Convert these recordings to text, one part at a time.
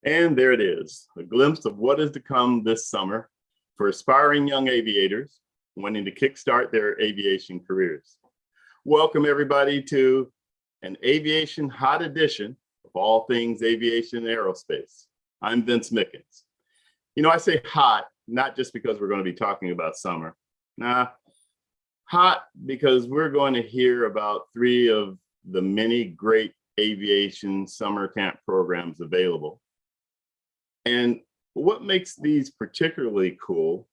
And there it is, a glimpse of what is to come this summer for aspiring young aviators wanting to kickstart their aviation careers. Welcome everybody to an aviation hot edition of all things aviation aerospace. I'm Vince Mickens. You know, I say hot, not just because we're going to be talking about summer. Nah, hot because we're going to hear about three of the many great aviation summer camp programs available. And what makes these particularly cool,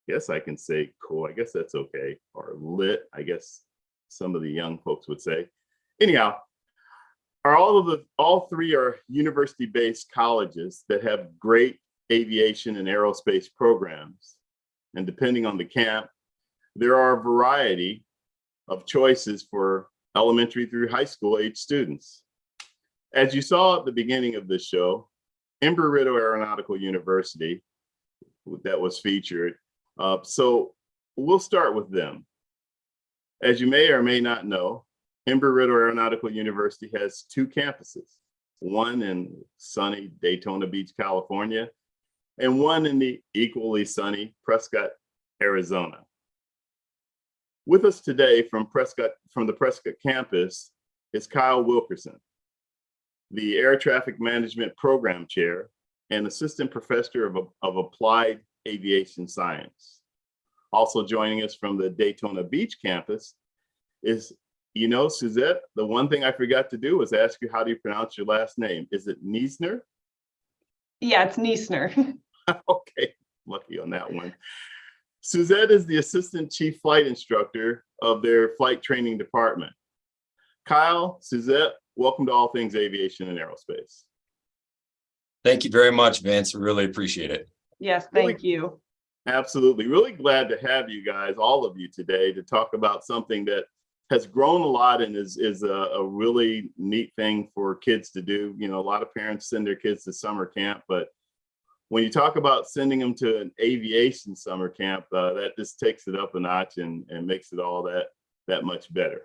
yes, I can say cool, I guess that's okay, or lit, I guess some of the young folks would say. Anyhow, all three are university-based colleges that have great aviation and aerospace programs. And depending on the camp, there are a variety of choices for elementary through high school age students. As you saw at the beginning of this show, Embry-Riddle Aeronautical University that was featured. So we'll start with them. As you may or may not know, Embry-Riddle Aeronautical University has two campuses, one in sunny Daytona Beach, California, and one in the equally sunny Prescott, Arizona. With us today from the Prescott campus is Kyle Wilkerson, the Air Traffic Management Program Chair and Assistant Professor of Applied Aviation Science. Also joining us from the Daytona Beach campus is, you know, Suzette, the one thing I forgot to do was ask you, how do you pronounce your last name? Is it Niessner? Yeah, it's Niessner. Okay, lucky on that one. Suzette is the Assistant Chief Flight Instructor of their Flight Training Department. Kyle, Suzette, welcome to All Things Aviation and Aerospace. Thank you very much, Vince. Really appreciate it. Yes, thank you. Absolutely. Really glad to have you guys, all of you today, to talk about something that has grown a lot and is a really neat thing for kids to do. You know, a lot of parents send their kids to summer camp, but when you talk about sending them to an aviation summer camp, that just takes it up a notch and makes it all that much better.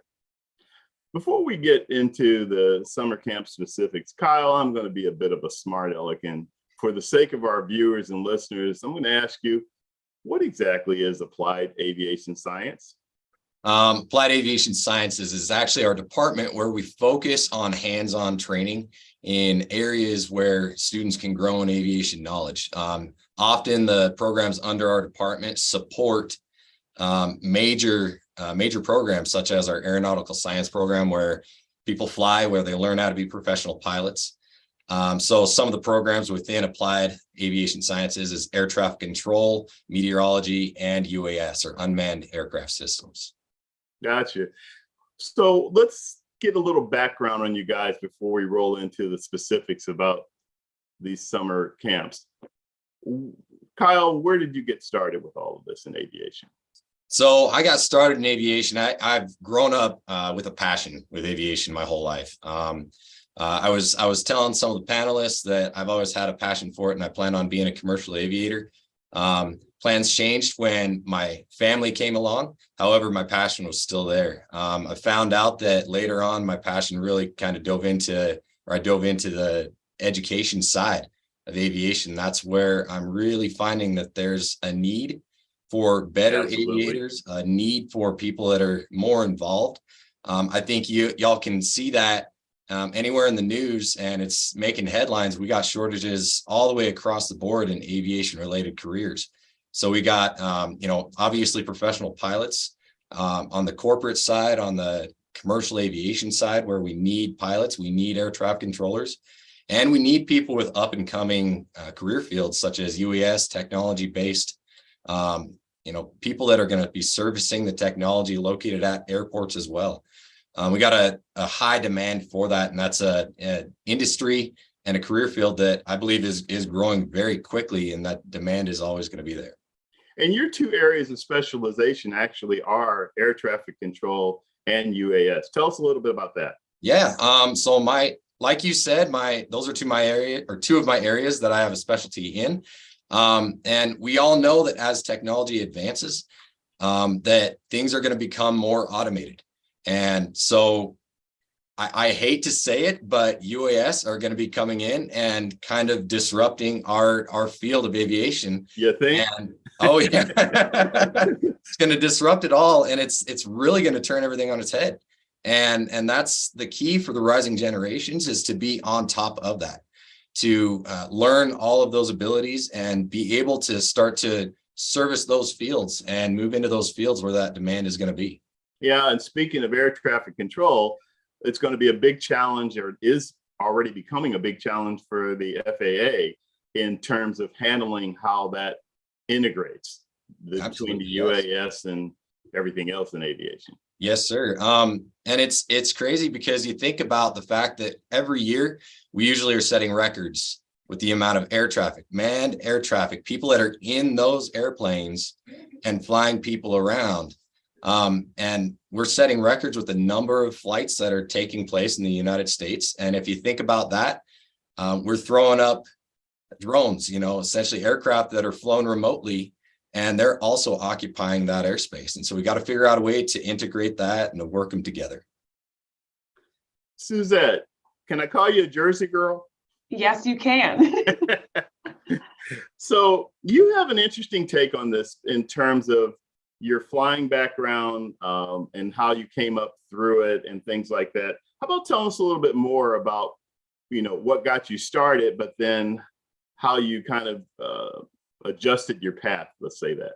Before we get into the summer camp specifics, Kyle, I'm going to be a bit of a smart aleck, and for the sake of our viewers and listeners, I'm going to ask you, what exactly is applied aviation science? Applied Aviation Sciences is actually our department where we focus on hands-on training in areas where students can grow in aviation knowledge. Often the programs under our department support major programs such as our Aeronautical Science program, where people fly, where they learn how to be professional pilots. So some of the programs within Applied Aviation Sciences is air traffic control, meteorology, and UAS, or unmanned aircraft systems. Gotcha. So let's get a little background on you guys before we roll into the specifics about these summer camps. Kyle, where did you get started with all of this in aviation? So I got started in aviation. I've grown up with a passion with aviation my whole life. I was telling some of the panelists that I've always had a passion for it, and I plan on being a commercial aviator. Plans changed when my family came along. However, my passion was still there. I found out that later on, my passion really kind of dove into the education side of aviation. That's where I'm really finding that there's a need for better aviators, a need for people that are more involved. I think y'all can see that anywhere in the news, and it's making headlines. We got shortages all the way across the board in aviation related careers. So we got, obviously professional pilots on the corporate side, on the commercial aviation side, where we need pilots, we need air traffic controllers, and we need people with up and coming career fields such as UAS, technology based, people that are going to be servicing the technology located at airports as well. We got a high demand for that, and that's an industry and a career field that I believe is growing very quickly, and that demand is always going to be there. And your two areas of specialization actually are air traffic control and UAS. Tell us a little bit about that. Yeah. So like you said, those are two of my areas that I have a specialty in. And we all know that as technology advances, that things are going to become more automated. And so I hate to say it, but UAS are going to be coming in and kind of disrupting our field of aviation. You think? And oh yeah, it's going to disrupt it all, and it's really going to turn everything on its head. And that's the key for the rising generations, is to be on top of that, to learn all of those abilities and be able to start to service those fields and move into those fields where that demand is going to be. Yeah, and speaking of air traffic control, it's going to be a big challenge, or is already becoming a big challenge for the FAA in terms of handling how that integrates between the UAS and everything else in aviation. Yes, sir. And it's crazy because you think about the fact that every year we usually are setting records with the amount of air traffic, manned air traffic, people that are in those airplanes and flying people around. And we're setting records with the number of flights that are taking place in the United States. And if you think about that, we're throwing up drones, essentially aircraft that are flown remotely, and they're also occupying that airspace. And so we got to figure out a way to integrate that and to work them together. Suzette, can I call you a Jersey girl? Yes, you can. So you have an interesting take on this in terms of your flying background, and how you came up through it and things like that. How about telling us a little bit more about, what got you started, but then how you kind of adjusted your path, let's say that.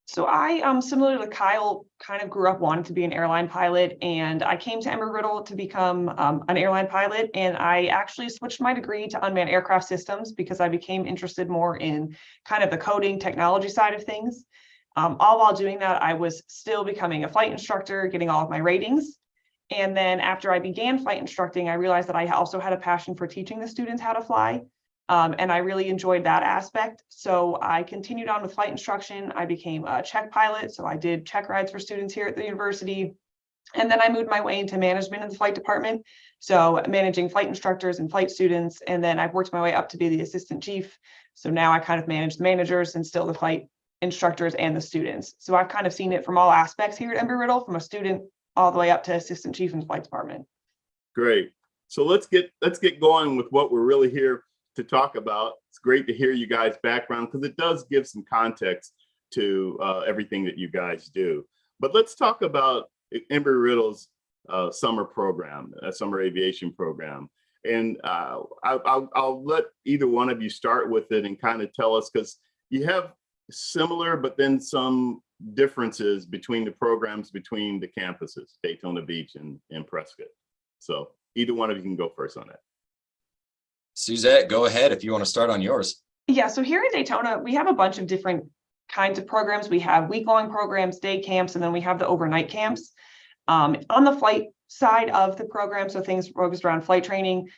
So I, similar to Kyle, kind of grew up wanting to be an airline pilot, and I came to Embry-Riddle to become an airline pilot, and I actually switched my degree to unmanned aircraft systems because I became interested more in kind of the coding technology side of things. All while doing that, I was still becoming a flight instructor, getting all of my ratings. And then after I began flight instructing, I realized that I also had a passion for teaching the students how to fly. And I really enjoyed that aspect. So I continued on with flight instruction. I became a check pilot. So I did check rides for students here at the university. And then I moved my way into management in the flight department. So managing flight instructors and flight students. And then I've worked my way up to be the assistant chief. So now I kind of manage the managers and still the flight instructors and the students. So I've kind of seen it from all aspects here at Embry-Riddle, from a student all the way up to assistant chief in the flight department. Great. So let's get going with what we're really here to talk about. It's great to hear you guys' background because it does give some context to everything that you guys do. But let's talk about Embry-Riddle's summer program, summer aviation program. And I'll let either one of you start with it and kind of tell us, because you have similar, but then some differences between the programs, between the campuses, Daytona Beach and Prescott. So either one of you can go first on that. Suzette, go ahead if you want to start on yours. Yeah, so here at Daytona, we have a bunch of different kinds of programs. We have week-long programs, day camps, and then we have the overnight camps. On the flight side of the program, so things focused around flight training,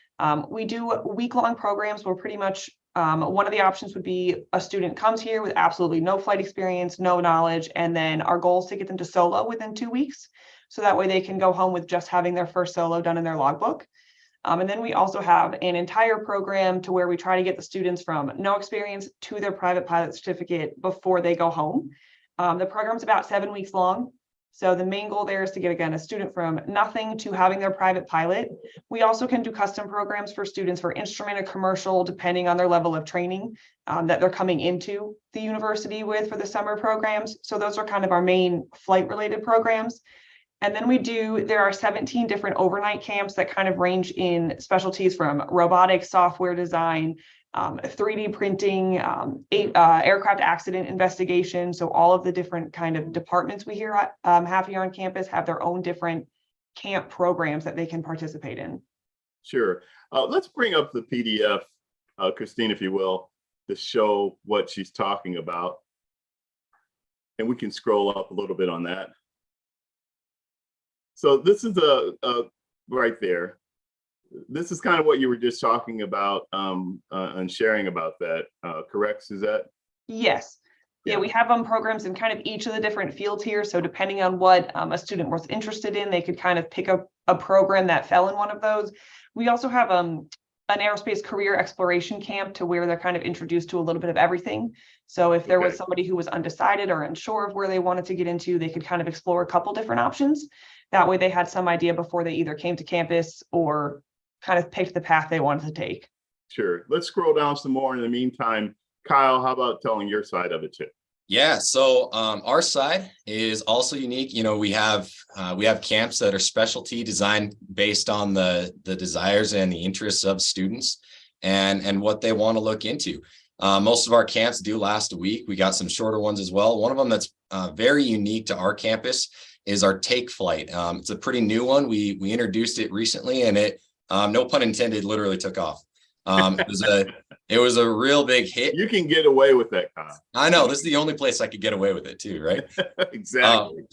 we do week-long programs where pretty much one of the options would be a student comes here with absolutely no flight experience, no knowledge, and then our goal is to get them to solo within 2 weeks. So that way they can go home with just having their first solo done in their logbook. And then we also have an entire program to where we try to get the students from no experience to their private pilot certificate before they go home. The program's about 7 weeks long. So the main goal there is to get, again, a student from nothing to having their private pilot. We also can do custom programs for students for instrument or commercial, depending on their level of training that they're coming into the university with for the summer programs. So those are kind of our main flight related programs. And then there are 17 different overnight camps that kind of range in specialties from robotics, software design, 3D printing, aircraft accident investigation. So all of the different kind of departments we have here on campus have their own different camp programs that they can participate in. Sure. Let's bring up the PDF, Christine, if you will, to show what she's talking about. And we can scroll up a little bit on that. So this is right there. This is kind of what you were just talking about and sharing about that, correct, Suzette? Yes. Yeah, we have programs in kind of each of the different fields here. So depending on what a student was interested in, they could kind of pick up a program that fell in one of those. We also have an aerospace career exploration camp to where they're kind of introduced to a little bit of everything. So if there was somebody who was undecided or unsure of where they wanted to get into, they could kind of explore a couple different options. That way they had some idea before they either came to campus or kind of picked the path they wanted to take. Sure. Let's scroll down some more. In the meantime, Kyle, how about telling your side of it too? Yeah, so our side is also unique. You know, we have camps that are specialty designed based on the desires and the interests of students and what they want to look into. Most of our camps do last a week. We got some shorter ones as well. One of them that's very unique to our campus is our take flight. It's a pretty new one. We introduced it recently, and it, no pun intended, literally took off. It was a real big hit. You can get away with that, Kyle. I know, this is the only place I could get away with it too, right? Exactly.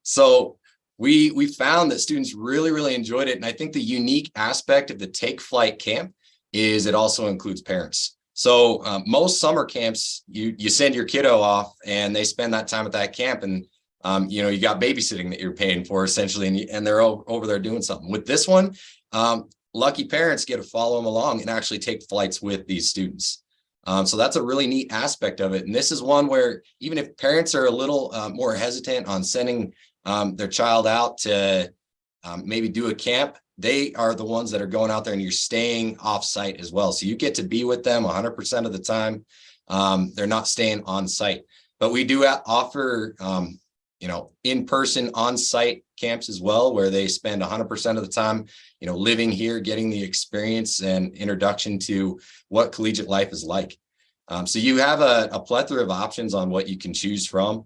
So we found that students really enjoyed it. And I think the unique aspect of the Take Flight camp is it also includes parents. So most summer camps, you send your kiddo off and they spend that time at that camp, and you know, you got babysitting that you're paying for essentially, and they're over there doing something. With this one, lucky parents get to follow them along and actually take flights with these students. So that's a really neat aspect of it. And this is one where even if parents are a little more hesitant on sending their child out to maybe do a camp, they are the ones that are going out there and you're staying off site as well. So you get to be with them 100% of the time. They're not staying on site, but we do offer, you know, in-person on-site camps as well, where they spend 100% of the time, you know, living here, getting the experience and introduction to what collegiate life is like. So you have a plethora of options on what you can choose from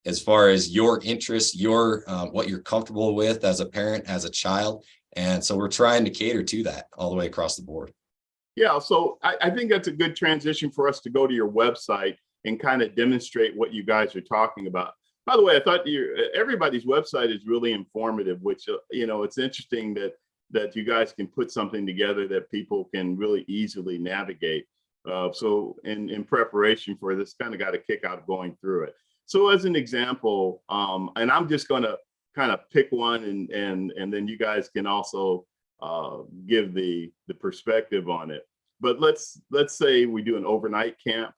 as far as your interests, your what you're comfortable with as a parent, as a child. And so we're trying to cater to that all the way across the board. Yeah, so I think that's a good transition for us to go to your website and kind of demonstrate what you guys are talking about. By the way, I thought everybody's website is really informative, which, you know, it's interesting that you guys can put something together that people can really easily navigate. So in preparation for this, kind of got a kick out of going through it. So as an example, and I'm just going to kind of pick one, and then you guys can also give the perspective on it. But let's say we do an overnight camp.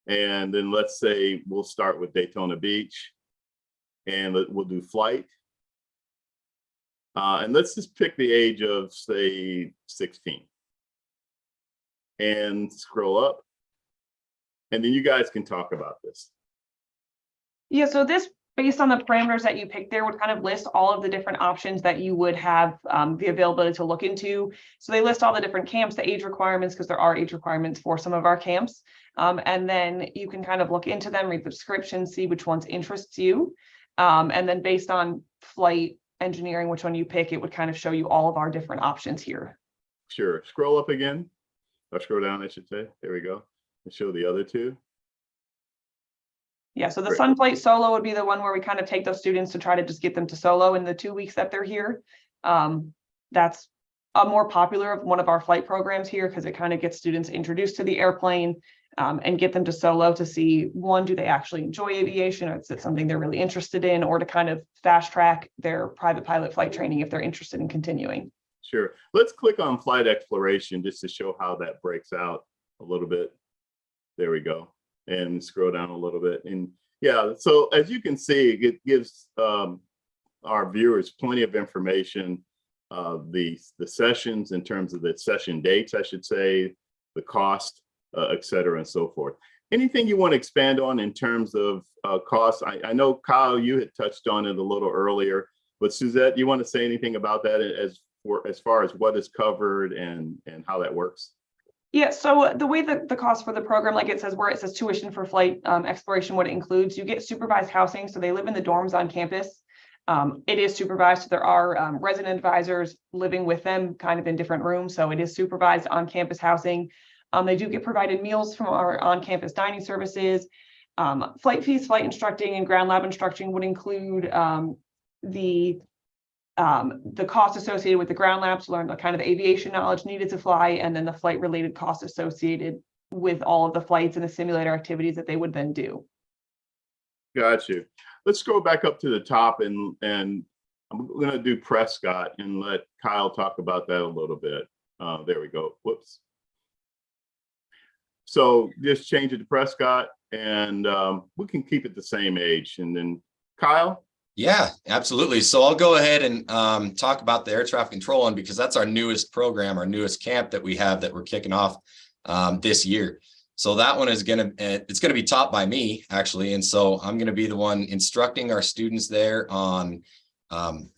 And then let's say we'll start with Daytona Beach, and we'll do flight. And let's just pick the age of, say, 16. And scroll up. And then you guys can talk about this. Yeah, so this, based on the parameters that you picked there, would kind of list all of the different options that you would have the availability to look into. So they list all the different camps, the age requirements, because there are age requirements for some of our camps. And then you can kind of look into them, read the description, see which ones interests you. And then based on flight engineering, which one you pick, it would kind of show you all of our different options here. Sure. Scroll up again, or scroll down, I should say. There we go. And show the other two. Yeah, so the Sun Flight Solo would be the one where we kind of take those students to try to just get them to solo in the 2 weeks that they're here. That's a more popular one of our flight programs here, because it kind of gets students introduced to the airplane and get them to solo to see, one, do they actually enjoy aviation, or is it something they're really interested in, or to kind of fast track their private pilot flight training if they're interested in continuing. Sure. Let's click on flight exploration just to show how that breaks out a little bit. There we go. And scroll down a little bit. And yeah, so as you can see, it gives our viewers plenty of information, the sessions in terms of the session dates, I should say, the cost, et cetera, and so forth. Anything you want to expand on in terms of costs? I know, Kyle, you had touched on it a little earlier, but Suzette, you want to say anything about that as far as what is covered and how that works? Yeah, so the way that the cost for the program, like it says where it says tuition for flight exploration, what it includes, you get supervised housing. So they live in the dorms on campus. It is supervised. So there are resident advisors living with them kind of in different rooms. So it is supervised on campus housing. They do get provided meals from our on-campus dining services. Flight fees, flight instructing, and ground lab instructing would include the cost associated with the ground labs to learn the kind of aviation knowledge needed to fly, and then the flight related costs associated with all of the flights and the simulator activities that they would then do. Got you. Let's go back up to the top, and I'm going to do Prescott and let Kyle talk about that a little bit. There we go. Whoops. So just change it to Prescott, and we can keep it the same age. And then Kyle, Yeah, absolutely. So I'll go ahead and talk about the air traffic control one, because that's our newest program, our newest camp that we have that we're kicking off this year. So that one is it's gonna be taught by me, actually. And so I'm gonna be the one instructing our students there on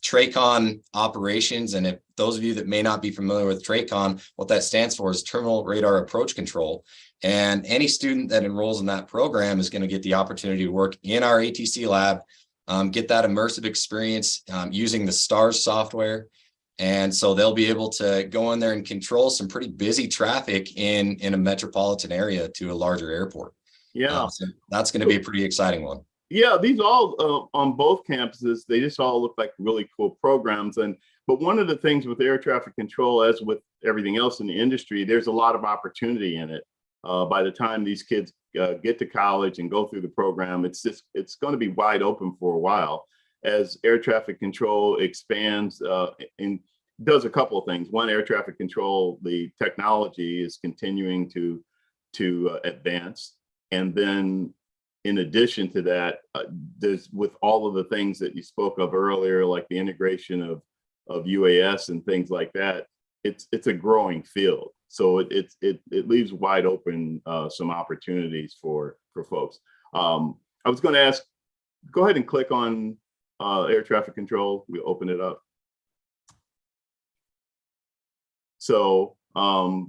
TRACON operations. And if those of you that may not be familiar with TRACON, what that stands for is Terminal Radar Approach Control. And any student that enrolls in that program is going to get the opportunity to work in our ATC lab, get that immersive experience using the STARS software. And so they'll be able to go in there and control some pretty busy traffic in a metropolitan area to a larger airport. Yeah. So that's going to be a pretty exciting one. Yeah, these all on both campuses, they just all look like really cool programs. But one of the things with air traffic control, as with everything else in the industry, there's a lot of opportunity in it. By the time these kids get to college and go through the program, it's going to be wide open for a while as air traffic control expands and does a couple of things. One, air traffic control, the technology is continuing to advance, and then in addition to that, there's, with all of the things that you spoke of earlier, like the integration of UAS and things like that, it's a growing field. So it leaves wide open some opportunities for folks. I was going to ask, go ahead and click on air traffic control. We open it up. So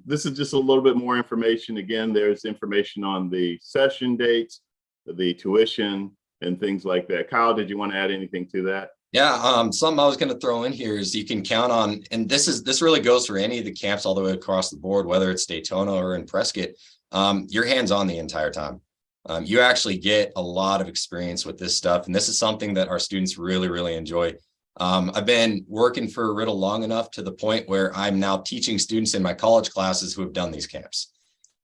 this is just a little bit more information. Again, there's information on the session dates, the tuition, and things like that. Kyle, did you want to add anything to that? Yeah, something I was going to throw in here is you can count on, and this really goes for any of the camps all the way across the board, whether it's Daytona or in Prescott, you're hands-on the entire time. You actually get a lot of experience with this stuff, and this is something that our students really, really enjoy. I've been working for Riddle long enough to the point where I'm now teaching students in my college classes who have done these camps.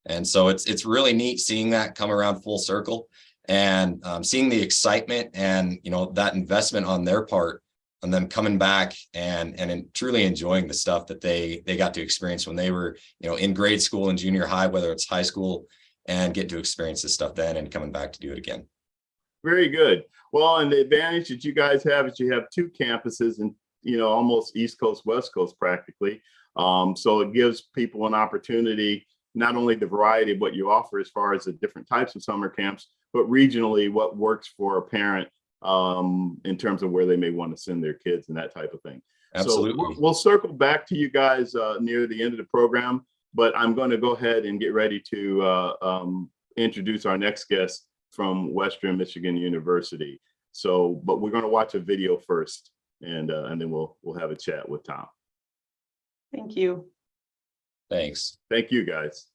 And so it's really neat seeing that come around full circle. And seeing the excitement and, you know, that investment on their part, and them coming back and truly enjoying the stuff that they got to experience when they were, you know, in grade school and junior high, whether it's high school, and get to experience this stuff then and coming back to do it again. Very good. Well, and the advantage that you guys have is you have two campuses and, you know, almost East Coast, West Coast practically. So it gives people an opportunity, not only the variety of what you offer as far as the different types of summer camps, but regionally what works for a parent in terms of where they may want to send their kids and that type of thing. Absolutely. So we'll circle back to you guys near the end of the program, but I'm going to go ahead and get ready to introduce our next guest from Western Michigan University. So, but we're going to watch a video first, and then we'll have a chat with Tom. Thank you. Thanks. Thank you, guys.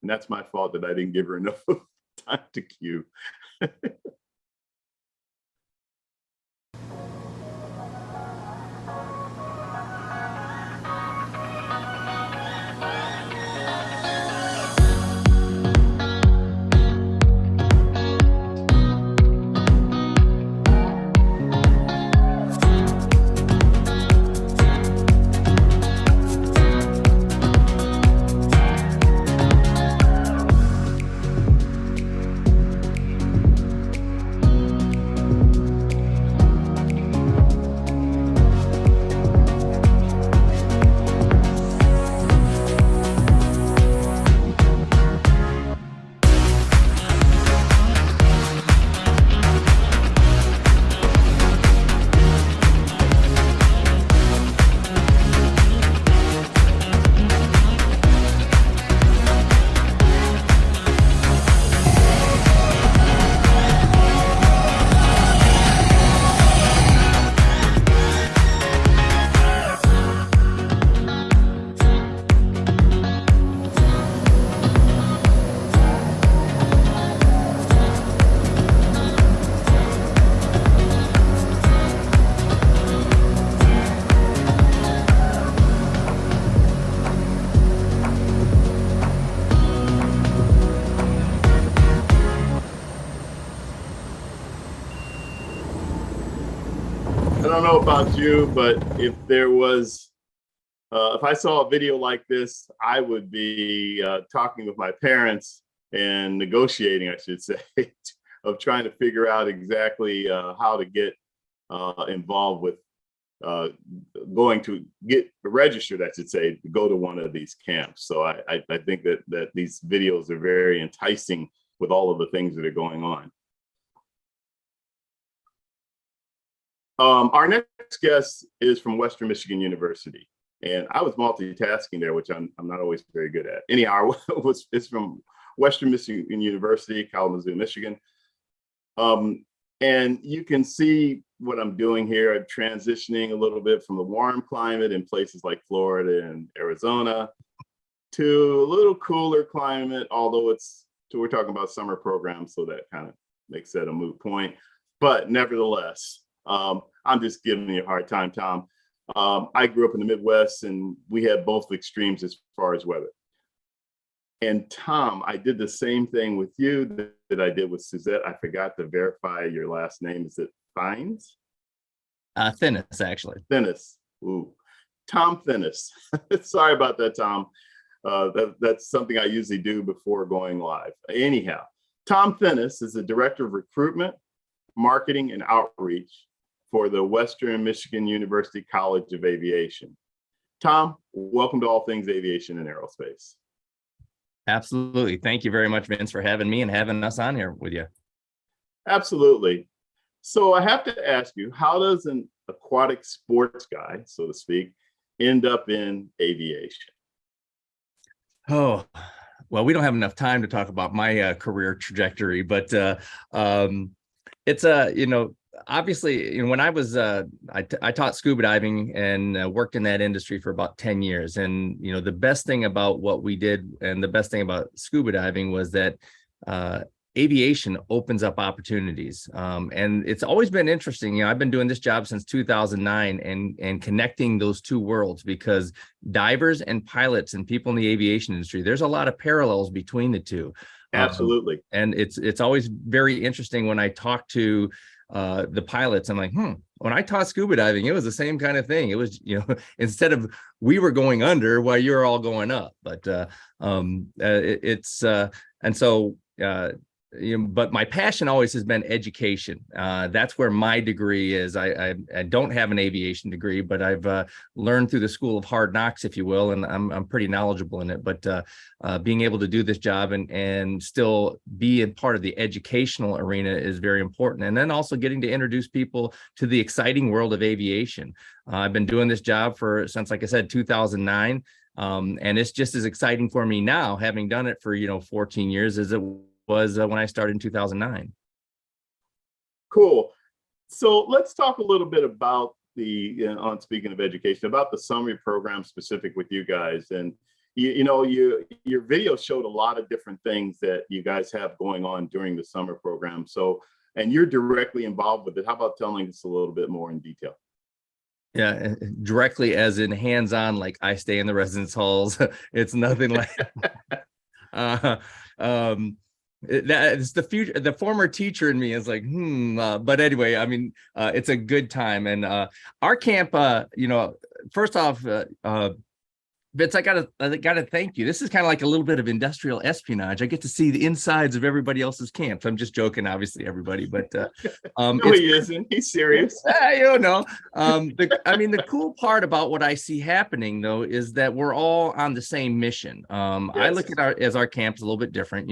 And that's my fault that I didn't give her enough time to cue. I don't know about you, but if there was, if I saw a video like this, I would be talking with my parents and negotiating, I should say, of trying to figure out exactly how to get involved with going to get registered, I should say, to go to one of these camps. So I think that these videos are very enticing with all of the things that are going on. Our next guest is from Western Michigan University, and I was multitasking there, which I'm not always very good at. Anyhow, it's from Western Michigan University, Kalamazoo, Michigan. And you can see what I'm doing here. I'm transitioning a little bit from the warm climate in places like Florida and Arizona to a little cooler climate, although we're talking about summer programs, so that kind of makes that a moot point. But nevertheless, I'm just giving you a hard time, Tom. I grew up in the Midwest, and we had both extremes as far as weather. And Tom, I did the same thing with you that I did with Suzette. I forgot to verify your last name. Is it Fines? Thinnis, actually. Thinnis. Ooh, Tom Thinnis. Sorry about that, Tom. That's something I usually do before going live. Anyhow, Tom Thinnis is the Director of Recruitment, Marketing, and Outreach for the Western Michigan University College of Aviation. Tom, welcome to All Things Aviation and Aerospace. Absolutely. Thank you very much, Vince, for having me and having us on here with you. Absolutely. So I have to ask you, how does an aquatic sports guy, so to speak, end up in aviation? Oh, well, we don't have enough time to talk about my career trajectory, but it's obviously, when I was, I taught scuba diving and worked in that industry for about 10 years. And, the best thing about what we did and the best thing about scuba diving was that aviation opens up opportunities. And it's always been interesting. I've been doing this job since 2009 and connecting those two worlds, because divers and pilots and people in the aviation industry, there's a lot of parallels between the two. Absolutely. And it's always very interesting when I talk to the pilots. I'm like, when I taught scuba diving, it was the same kind of thing. It was, instead of we were going under while you're all going up, but but my passion always has been education. That's where my degree is. I don't have an aviation degree, but I've learned through the school of hard knocks, if you will, and I'm pretty knowledgeable in it. But being able to do this job and still be a part of the educational arena is very important. And then also getting to introduce people to the exciting world of aviation. I've been doing this job since, like I said, 2009. And it's just as exciting for me now, having done it for 14 years, as it was when I started in 2009. Cool. So let's talk a little bit about on speaking of education, about the summer program specific with you guys. And your video showed a lot of different things that you guys have going on during the summer program. So, and you're directly involved with it. How about telling us a little bit more in detail? Yeah, directly as in hands-on, like I stay in the residence halls. It's nothing like it's the future. The former teacher in me is like, but anyway, I mean, it's a good time. And our camp, first off, Vince, I gotta thank you. This is kind of like a little bit of industrial espionage. I get to see the insides of everybody else's camps. I'm just joking, obviously, everybody, but no, he isn't. He's serious. The cool part about what I see happening, though, is that we're all on the same mission. Yes. I look at our camps a little bit different.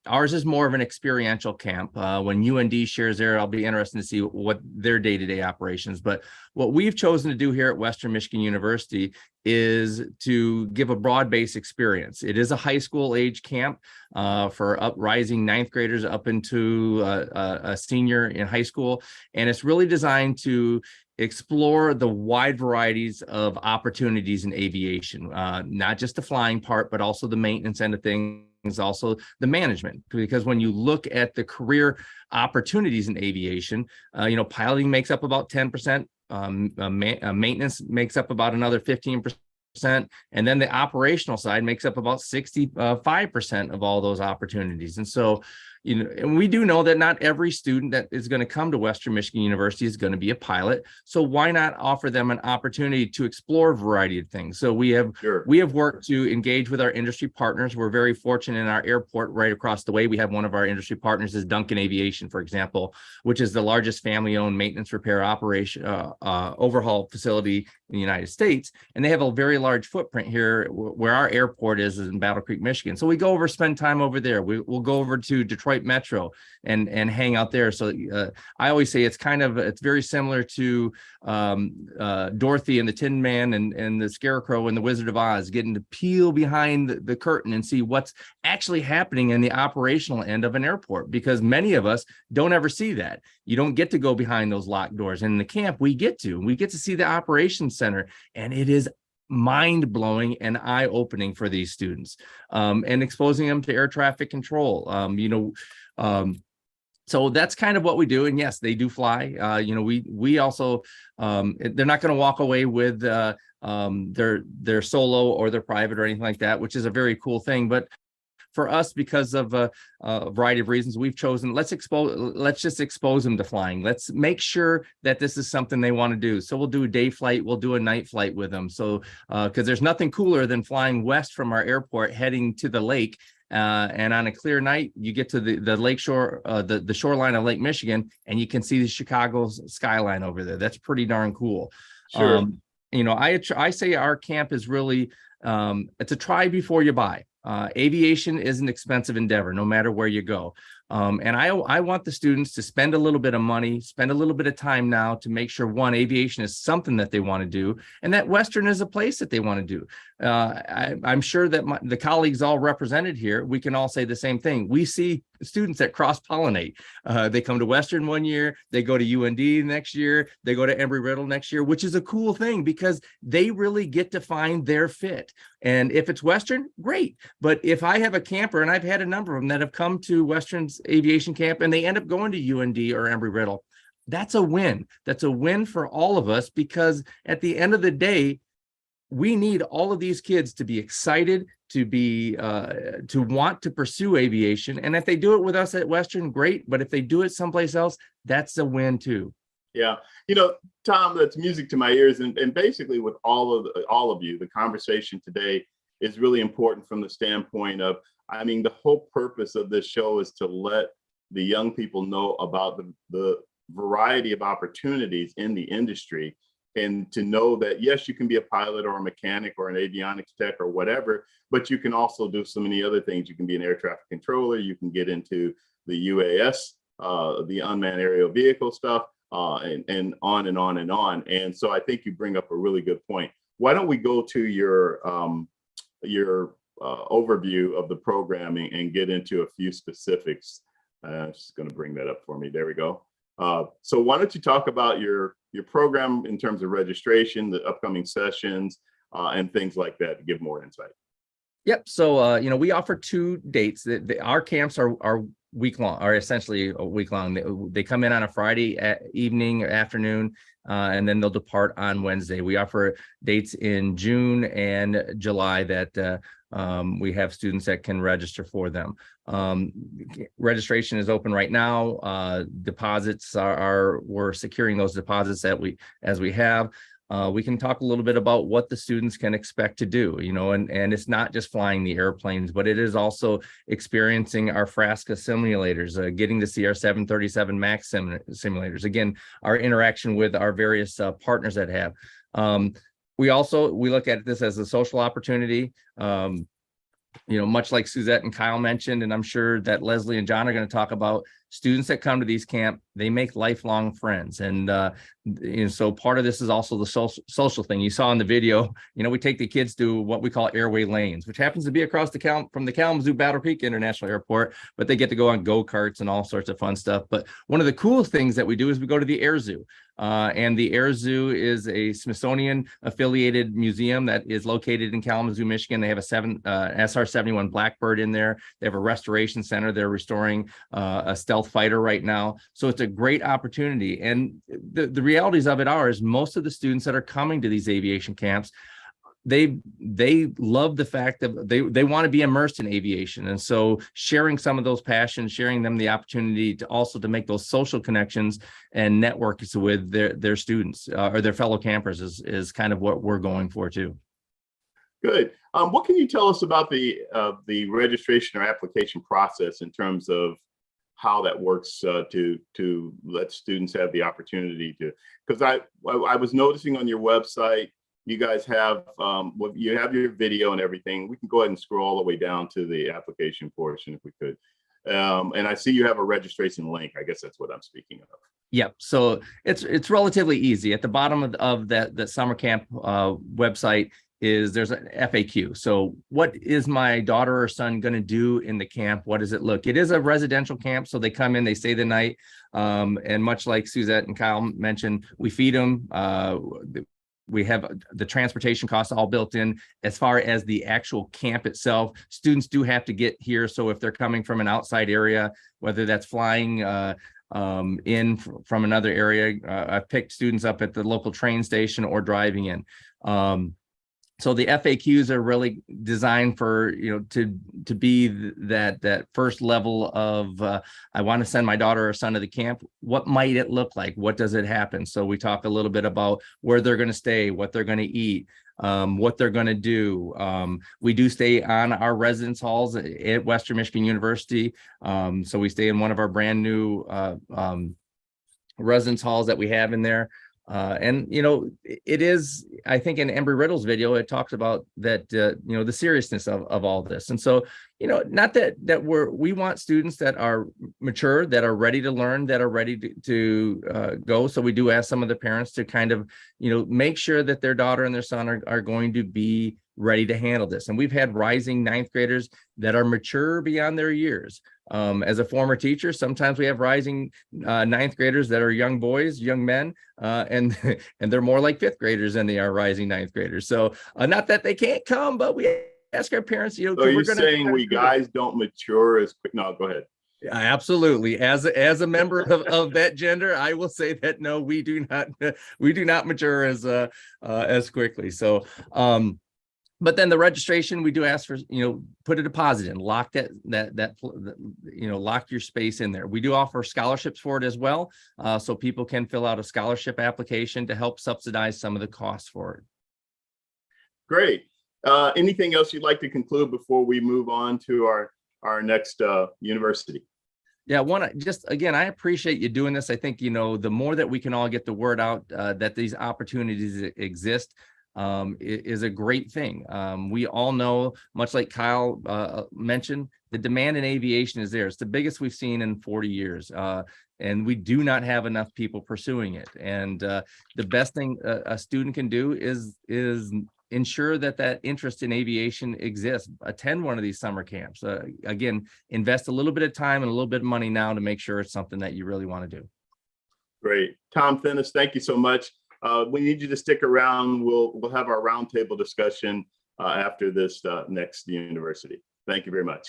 Ours is more of an experiential camp. When UND shares there, I'll be interested to see what their day-to-day operations. But what we've chosen to do here at Western Michigan University is to give a broad-based experience. It is a high school age camp for rising ninth graders up into a senior in high school. And it's really designed to explore the wide varieties of opportunities in aviation, not just the flying part, but also the maintenance end of things, also the management. Because when you look at the career opportunities in aviation, piloting makes up about 10%. Maintenance makes up about another 15%, and then the operational side makes up about 65% of all those opportunities. And so, and we do know that not every student that is going to come to Western Michigan University is going to be a pilot. So why not offer them an opportunity to explore a variety of things? So we have worked to engage with our industry partners. We're very fortunate in our airport right across the way. We have one of our industry partners is Duncan Aviation, for example, which is the largest family-owned maintenance, repair, operation, overhaul facility in the United States. And they have a very large footprint here where our airport is in Battle Creek, Michigan. So we go over, spend time over there. We'll go over to Detroit Metro and hang out there. So I always say it's very similar to Dorothy and the Tin Man and the Scarecrow and the Wizard of Oz, getting to peel behind the curtain and see what's actually happening in the operational end of an airport, because many of us don't ever see that. You don't get to go behind those locked doors. And in the camp, we get to see the operations center, and it is mind-blowing and eye-opening for these students, and exposing them to air traffic control. So that's kind of what we do. And yes, they do fly. We also, they're not going to walk away with their solo or their private or anything like that, which is a very cool thing. But for us, because of a variety of reasons, we've chosen, let's just expose them to flying. Let's make sure that this is something they want to do. So we'll do a day flight, we'll do a night flight with them. So because there's nothing cooler than flying west from our airport, heading to the lake. And on a clear night, you get to the lake shore, the shoreline of Lake Michigan, and you can see the Chicago skyline over there. That's pretty darn cool. Sure. I say our camp is really, it's a try before you buy. Aviation is an expensive endeavor, no matter where you go. And I want the students to spend a little bit of money, spend a little bit of time now to make sure, one, aviation is something that they want to do, and that Western is a place that they want to do. I'm sure that the colleagues all represented here, we can all say the same thing. We see students that cross-pollinate. They come to Western one year, they go to UND next year, they go to Embry-Riddle next year, which is a cool thing because they really get to find their fit. And if it's Western, great. But if I have a camper, and I've had a number of them that have come to Western's aviation camp and they end up going to UND or Embry-Riddle, that's a win. That's a win for all of us, because at the end of the day, we need all of these kids to be excited, to want to pursue aviation. And if they do it with us at Western, great. But if they do it someplace else, that's a win too. Yeah. Tom, that's music to my ears. And basically with all of you, the conversation today is really important from the standpoint of, the whole purpose of this show is to let the young people know about the variety of opportunities in the industry, and to know that, yes, you can be a pilot or a mechanic or an avionics tech or whatever, but you can also do so many other things. You can be an air traffic controller, you can get into the UAS, the unmanned aerial vehicle stuff, and on and on and on. And so I think you bring up a really good point. Why don't we go to your overview of the programming and get into a few specifics. I'm just going to bring that up for me. There we go. So why don't you talk about your program in terms of registration, the upcoming sessions, and things like that to give more insight. Yep. So, we offer 2 dates. Our camps are week long, are essentially a week long. They come in on a Friday evening or afternoon, and then they'll depart on Wednesday. We offer dates in June and July that we have students that can register for them. Registration is open right now. Deposits we're securing those deposits as we have. We can talk a little bit about what the students can expect to do, and it's not just flying the airplanes, but it is also experiencing our FRASCA simulators, getting to see our 737 MAX simulators. Again, our interaction with our various partners that have. We look at this as a social opportunity. Much like Suzette and Kyle mentioned, and I'm sure that Leslie and John are going to talk about, students that come to these camp, they make lifelong friends. And so part of this is also the social thing. You saw in the video, we take the kids to what we call airway lanes, which happens to be across from the Kalamazoo Battle Creek International Airport, but they get to go on go-karts and all sorts of fun stuff. But one of the cool things that we do is we go to the Air Zoo. And the Air Zoo is a Smithsonian affiliated museum that is located in Kalamazoo, Michigan. They have a SR-71 Blackbird in there. They have a restoration center. They're restoring a stealth fighter right now. So it's a great opportunity. And the realities of it are, is most of the students that are coming to these aviation camps, they love the fact that they want to be immersed in aviation. And so sharing some of those passions, sharing them the opportunity to also to make those social connections and networks with their students or their fellow campers is kind of what we're going for too. Good. What can you tell us about the registration or application process in terms of how that works to let students have the opportunity to? Because I was noticing on your website, you guys have you have your video and everything. We can go ahead and scroll all the way down to the application portion if we could. And I see you have a registration link. I guess that's what I'm speaking of. Yep. So it's relatively easy. At the bottom of that summer camp website there's an FAQ. So what is my daughter or son going to do in the camp? What does it look? It is a residential camp. So they come in, they stay the night. And much like Suzette and Kyle mentioned, we feed them. We have the transportation costs all built in. As far as the actual camp itself, students do have to get here. So if they're coming from an outside area, whether that's flying in from another area, I've picked students up at the local train station or driving in. So the FAQs are really designed for, to be that first level of, I want to send my daughter or son to the camp. What might it look like? What does it happen? So we talk a little bit about where they're going to stay, what they're going to eat, what they're going to do. We do stay on our residence halls at Western Michigan University. So we stay in one of our brand new residence halls that we have in there. And it is, I think in Embry-Riddle's video, it talks about that, the seriousness of all this. And so, not that we want students that are mature, that are ready to learn, that are ready to go. So we do ask some of the parents to kind of, make sure that their daughter and their son are going to be ready to handle this. And we've had rising ninth graders that are mature beyond their years. As a former teacher, sometimes we have rising ninth graders that are young boys, young men, and they're more like fifth graders than they are rising ninth graders. So not that they can't come, but we ask our parents, So you're saying we guys don't mature as quick? No, go ahead. Absolutely. As a member of that gender, I will say that no, we do not mature as quickly. So but then the registration, we do ask for, put a deposit in, lock lock your space in there. We do offer scholarships for it as well. So people can fill out a scholarship application to help subsidize some of the costs for it. Great. Anything else you'd like to conclude before we move on to our next university? Yeah, again, I appreciate you doing this. I think, the more that we can all get the word out that these opportunities exist, is a great thing. We all know, much like Kyle mentioned, the demand in aviation is there. It's the biggest we've seen in 40 years. And we do not have enough people pursuing it. And the best thing a student can do is ensure that interest in aviation exists. Attend one of these summer camps. Again, invest a little bit of time and a little bit of money now to make sure it's something that you really want to do. Great. Tom Finnis, thank you so much. We need you to stick around. We'll have our roundtable discussion after this next university. Thank you very much.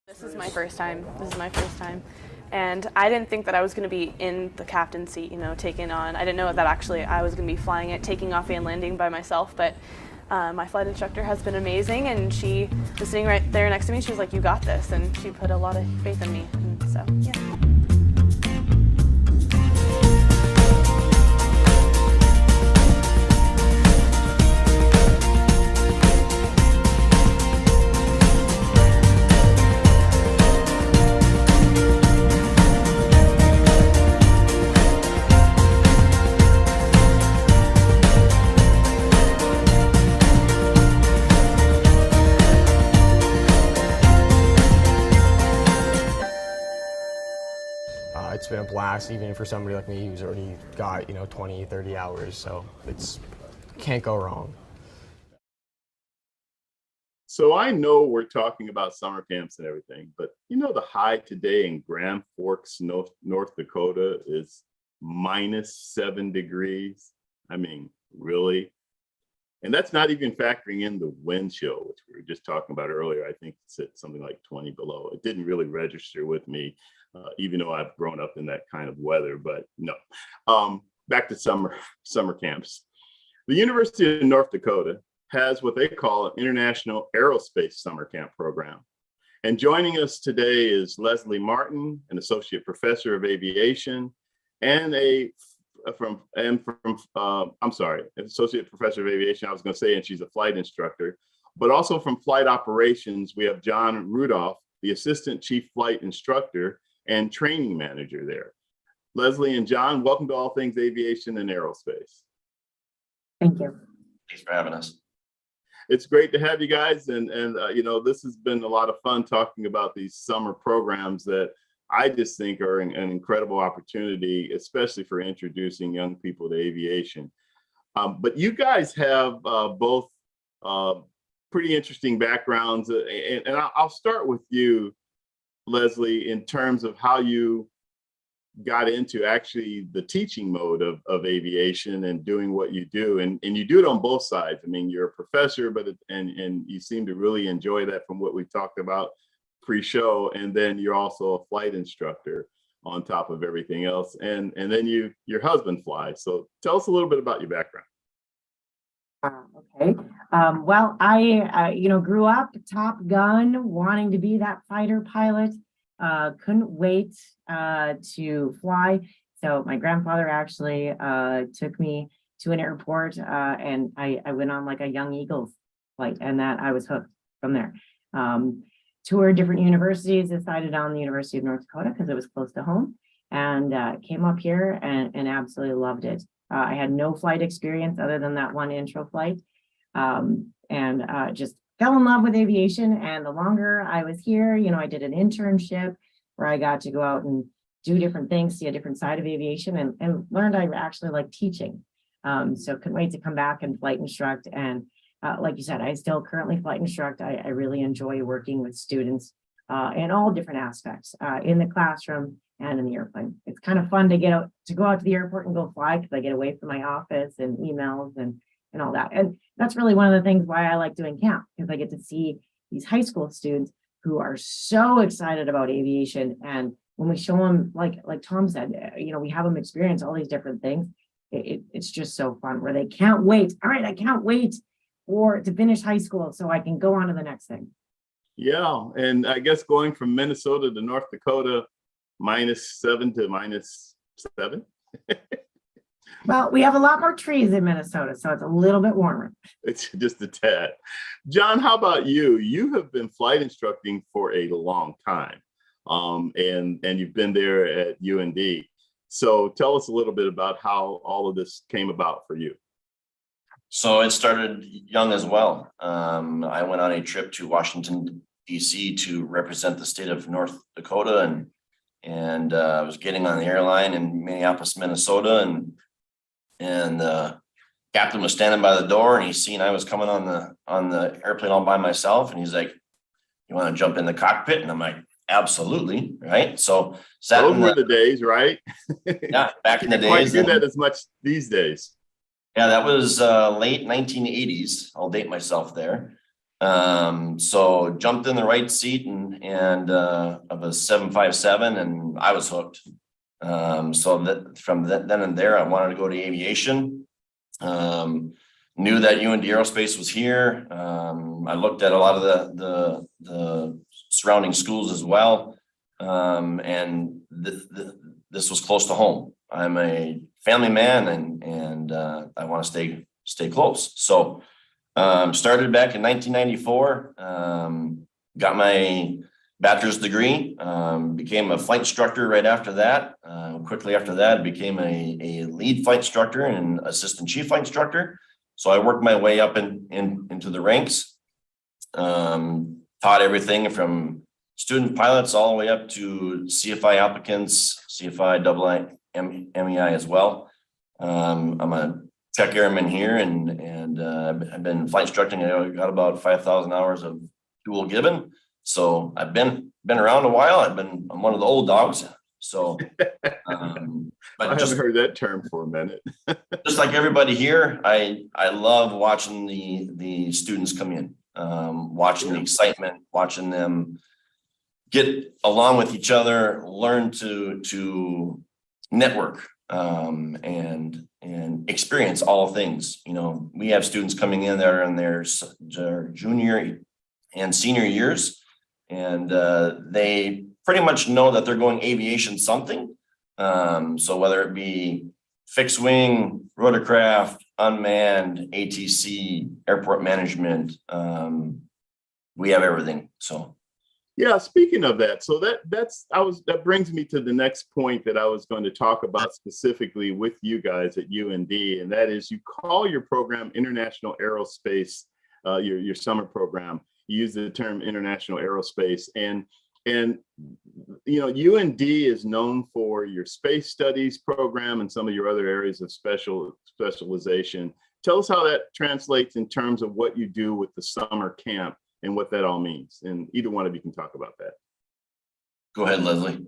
This is my first time. And I didn't think that I was going to be in the captain's seat, taking on. I didn't know that actually I was going to be flying it, taking off and landing by myself. But my flight instructor has been amazing, and she was sitting right there next to me. She was like, "You got this," and she put a lot of faith in me. And so, yeah. It's been a blast, even for somebody like me who's already got 20, 30 hours, so can't go wrong. So I know we're talking about summer camps and everything, but the high today in Grand Forks, North Dakota is -7 degrees. I mean, really? And that's not even factoring in the wind chill, which we were just talking about earlier. I think it's at something like 20 below. It didn't really register with me, even though I've grown up in that kind of weather, but no. Back to summer camps. The University of North Dakota has what they call an International Aerospace Summer Camp Program. And joining us today is Leslie Martin, an associate professor of aviation and associate professor of aviation, I was going to say, and she's a flight instructor, but also from flight operations, we have John Rudolph, the assistant chief flight instructor and training manager there. Leslie and John, welcome to All Things Aviation and Aerospace. Thank you. Thanks for having us. It's great to have you guys. And you know, this has been a lot of fun talking about these summer programs that I just think are an incredible opportunity, especially for introducing young people to aviation. But you guys have both pretty interesting backgrounds. And I'll start with you, Leslie, in terms of how you got into actually the teaching mode of aviation and doing what you do. And you do it on both sides. I mean, you're a professor, but and you seem to really enjoy that from what we talked about pre-show. And then you're also a flight instructor on top of everything else. And then your husband flies. So tell us a little bit about your background. Okay. Well, I grew up Top Gun, wanting to be that fighter pilot. Couldn't wait to fly. So my grandfather actually took me to an airport and I went on like a Young Eagles flight, and that I was hooked from there. Toured different universities, decided on the University of North Dakota because it was close to home, and came up here and absolutely loved it. I had no flight experience other than that one intro flight, and just fell in love with aviation. And the longer I was here, I did an internship where I got to go out and do different things, see a different side of aviation, and learned I actually like teaching. So couldn't wait to come back and flight instruct. And like you said, I still currently flight instruct. I really enjoy working with students in all different aspects, in the classroom and in the airplane. It's kind of fun to go out to the airport and go fly, because I get away from my office and emails and all that. And that's really one of the things why I like doing camp, because I get to see these high school students who are so excited about aviation. And when we show them, like Tom said, we have them experience all these different things. It's just so fun, where they can't wait. All right, I can't wait to finish high school so I can go on to the next thing. Yeah, and I guess going from Minnesota to North Dakota, -7 to -7. Well, we have a lot more trees in Minnesota, so it's a little bit warmer. It's just a tad. John, how about you? You have been flight instructing for a long time, and you've been there at UND. So tell us a little bit about how all of this came about for you. So it started young as well. I went on a trip to Washington, D.C. to represent the state of North Dakota, and I was getting on the airline in Minneapolis, Minnesota, and the captain was standing by the door, and he seen I was coming on the airplane all by myself, and he's like, "You want to jump in the cockpit?" And I'm like, "Absolutely," right? So those were the days, right? Yeah, back in the days. Quite do that as much these days. Yeah, that was late 1980s. I'll date myself there. So jumped in the right seat and of a 757, and I was hooked. So that from then and there, I wanted to go to aviation. Knew that UND Aerospace was here. I looked at a lot of the surrounding schools as well, and this was close to home. I'm a family man, and I want to stay close. So started back in 1994. Got my bachelor's degree. Became a flight instructor right after that. Quickly after that, became a lead flight instructor and assistant chief flight instructor. So I worked my way up into the ranks. Taught everything from student pilots all the way up to CFI applicants, CFI MEI as well. I'm a check airman here, and I've been flight instructing. I got about 5,000 hours of dual given. So I've been around a while. I'm one of the old dogs. So, I haven't heard that term for a minute. just like everybody here, I love watching the students come in, watching the excitement, watching them get along with each other, learn to network, and experience all things. You know, we have students coming in that are in their junior and senior years, and they pretty much know that they're going aviation something. So whether it be fixed wing, rotorcraft, unmanned, ATC, airport management, we have everything. So. Yeah, speaking of that, so that brings me to the next point that I was going to talk about specifically with you guys at UND, and that is you call your program International Aerospace, your summer program. You use the term International Aerospace, and you know, UND is known for your space studies program and some of your other areas of specialization. Tell us how that translates in terms of what you do with the summer camp and what that all means. And either one of you can talk about that. Go ahead, Leslie.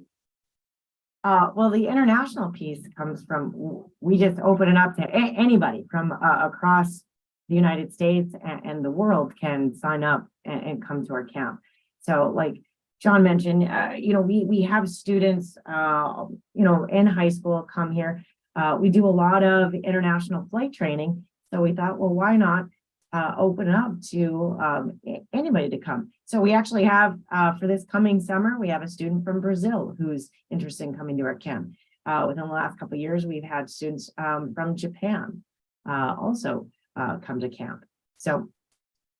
Well, the international piece comes from, we just open it up to anybody from across the United States and the world can sign up and come to our camp. So like John mentioned, you know, we have students, you know, in high school come here. We do a lot of international flight training. So we thought, well, why not open it up to anybody to come. So we actually have, for this coming summer, we have a student from Brazil who's interested in coming to our camp. Within the last couple of years, we've had students from Japan also come to camp. So,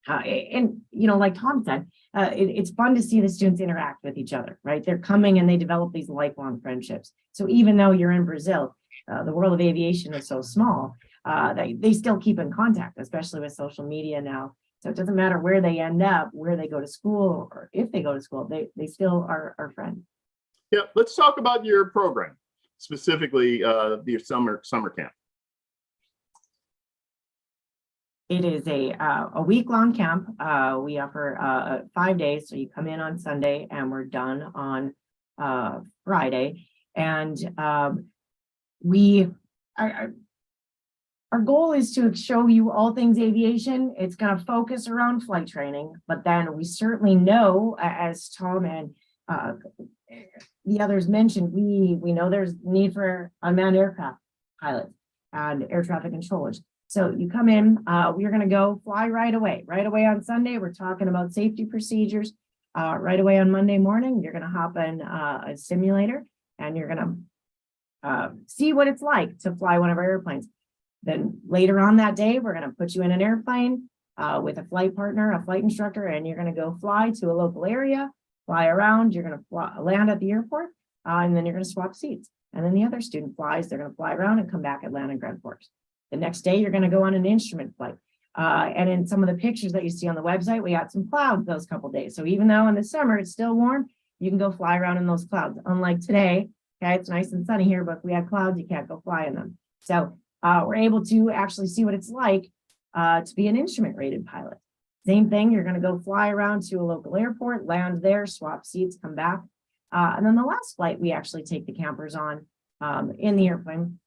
and, you know, like Tom said, it's fun to see the students interact with each other, right? They're coming and they develop these lifelong friendships. So even though you're in Brazil, the world of aviation is so small, they still keep in contact, especially with social media now. So it doesn't matter where they end up, where they go to school, or if they go to school, they still are friends. Yeah, let's talk about your program, specifically your summer camp. It is a week-long camp. We offer 5 days, so you come in on Sunday and we're done on Friday. And our goal is to show you all things aviation. It's going to focus around flight training, but then we certainly know, as Tom and the others mentioned, we know there's need for unmanned aircraft pilots and air traffic controllers. So you come in, we're going to go fly right away on Sunday. We're talking about safety procedures. Right away on Monday morning, you're going to hop in a simulator and you're going to see what it's like to fly one of our airplanes. Then later on that day, we're going to put you in an airplane with a flight partner, a flight instructor, and you're going to go fly to a local area, fly around. You're going to land at the airport, and then you're going to swap seats. And then the other student flies. They're going to fly around and come back and land in Grand Forks. The next day, you're going to go on an instrument flight. And in some of the pictures that you see on the website, we got some clouds those couple days. So even though in the summer it's still warm, you can go fly around in those clouds. Unlike today, okay, it's nice and sunny here, but if we have clouds, you can't go fly in them. So we're able to actually see what it's like to be an instrument rated pilot. Same thing, you're going to go fly around to a local airport, land there, swap seats, come back. And then the last flight we actually take the campers on in the airplane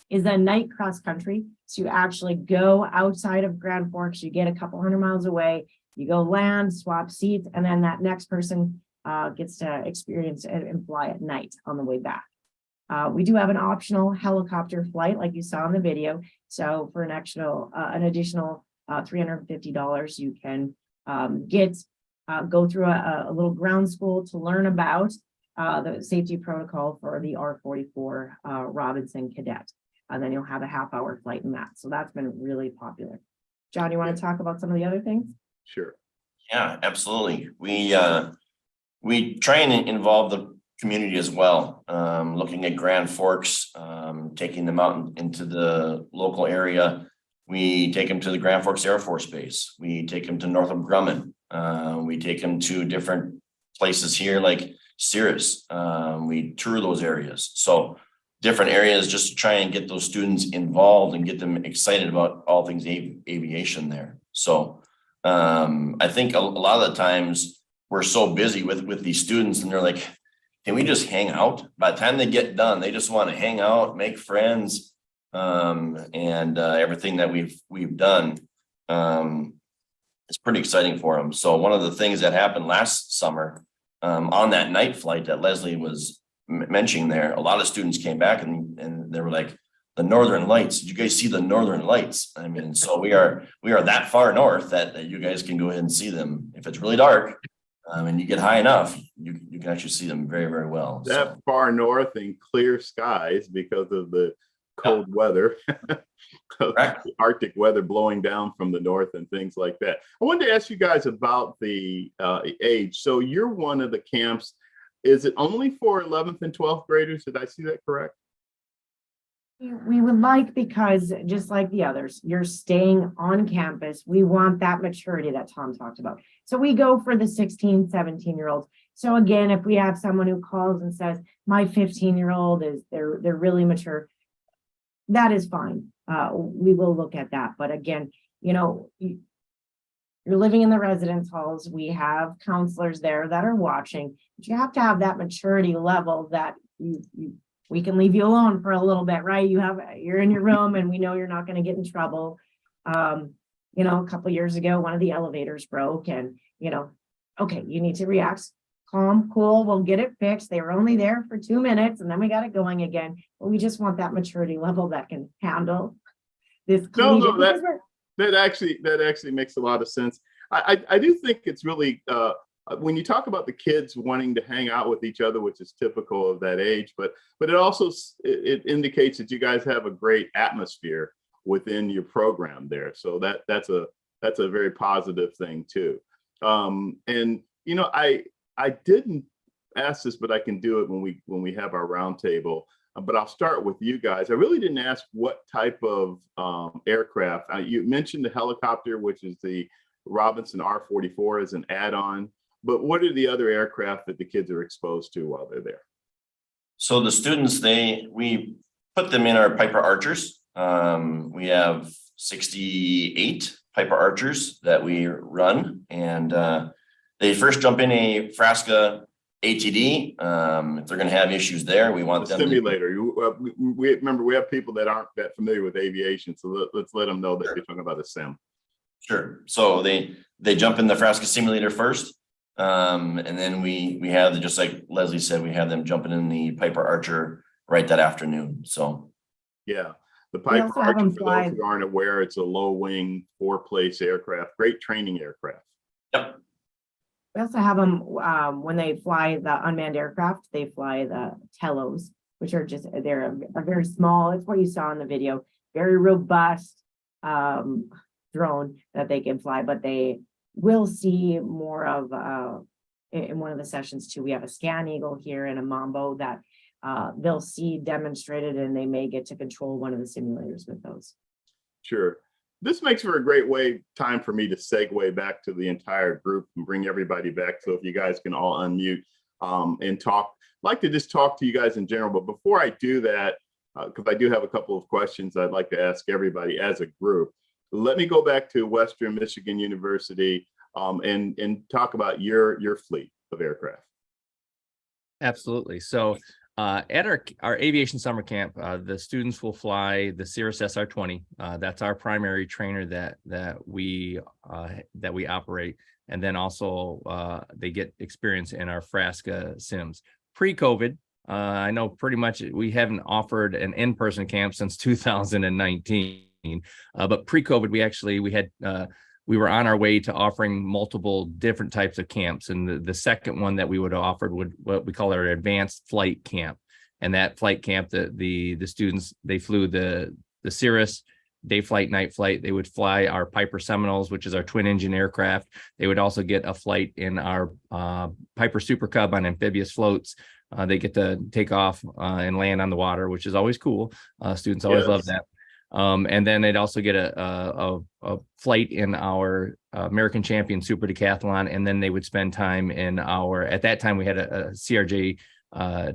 is a night cross country. So you actually go outside of Grand Forks, you get a couple 100 miles away, you go land, swap seats, and then that next person gets to experience and fly at night on the way back. We do have an optional helicopter flight like you saw in the video. So for an additional $350, you can go through a little ground school to learn about the safety protocol for the R-44 Robinson Cadet. And then you'll have a half-hour flight in that. So that's been really popular. John, you want to talk about some of the other things? Sure. Yeah, absolutely. We try and involve the community as well, looking at Grand Forks, taking them out into the local area. We take them to the Grand Forks Air Force Base. We take them to Northrop Grumman. We take them to different places here like Cirrus. We tour those areas. So different areas just to try and get those students involved and get them excited about all things aviation there. So I think a lot of the times we're so busy with these students and they're like, can we just hang out? By the time they get done, they just want to hang out, make friends, and everything that we've done. It's pretty exciting for them. So one of the things that happened last summer, on that night flight that Leslie was mentioning there, a lot of students came back and they were like, the Northern Lights, did you guys see the Northern Lights? I mean, so we are that far north that you guys can go ahead and see them. If it's really dark, and you get high enough, you can actually see them very, very well. That far north in clear skies because of the cold weather, Arctic weather blowing down from the north and things like that. I wanted to ask you guys about the age. So you're one of the camps. Is it only for 11th and 12th graders? Did I see that correct? We would like, because just like the others, you're staying on campus. We want that maturity that Tom talked about. So we go for the 16, 17-year-olds. So again, if we have someone who calls and says, my 15-year-old is, they're really mature, that is fine. We will look at that. But again, you know, you're living in the residence halls. We have counselors there that are watching, but you have to have that maturity level that we can leave you alone for a little bit, right? You're in your room and we know you're not going to get in trouble. You know, a couple of years ago, one of the elevators broke and, you know, okay, you need to react calm, cool, we'll get it fixed. They were only there for 2 minutes and then we got it going again. But we just want that maturity level that can handle this. No, that actually makes a lot of sense. I do think it's really, when you talk about the kids wanting to hang out with each other, which is typical of that age, but it also it indicates that you guys have a great atmosphere within your program there. So that's a very positive thing too. And you know, I didn't ask this, but I can do it when we have our roundtable. But I'll start with you guys. I really didn't ask what type of aircraft. You mentioned the helicopter, which is the Robinson R-44 as an add-on. But what are the other aircraft that the kids are exposed to while they're there? So the students, we put them in our Piper Archers. We have 68 Piper Archers that we run, and they first jump in a Frasca ATD. If they're going to have issues there, we want them simulator. We remember we have people that aren't that familiar with aviation, so let's let them know that you're talking about a sim. Sure. So they jump in the Frasca simulator first. And then we have, just like Leslie said, we have them jumping in the Piper Archer right that afternoon. So yeah, the Piper Archer, for those who aren't aware, it's a low wing 4-place aircraft, great training aircraft. Yep. We also have them when they fly the unmanned aircraft, they fly the Telos, which are just, they're a very small, it's what you saw in the video, very robust drone that they can fly, but they will see more of in one of the sessions too. We have a Scan Eagle here and a Mambo that they'll see demonstrated, and they may get to control one of the simulators with those. Sure. This makes for a great time for me to segue back to the entire group and bring everybody back. So if you guys can all unmute and talk, I'd like to just talk to you guys in general. But before I do that, because I do have a couple of questions I'd like to ask everybody as a group. Let me go back to Western Michigan University and talk about your fleet of aircraft. Absolutely. So at our aviation summer camp, the students will fly the Cirrus SR-20. That's our primary trainer that we operate, and then also they get experience in our Frasca sims. Pre-COVID, I know pretty much we haven't offered an in-person camp since 2019. But pre-COVID, we were on our way to offering multiple different types of camps, and the second one that we would have offered would what we call our advanced flight camp. And that flight camp, the students, they flew the Cirrus day flight, night flight. They would fly our Piper Seminoles, which is our twin engine aircraft. They would also get a flight in our Piper Super Cub on amphibious floats. They get to take off and land on the water, which is always cool. Students always love that. And then they'd also get a flight in our American Champion Super Decathlon, and then they would spend time in at that time we had a CRJ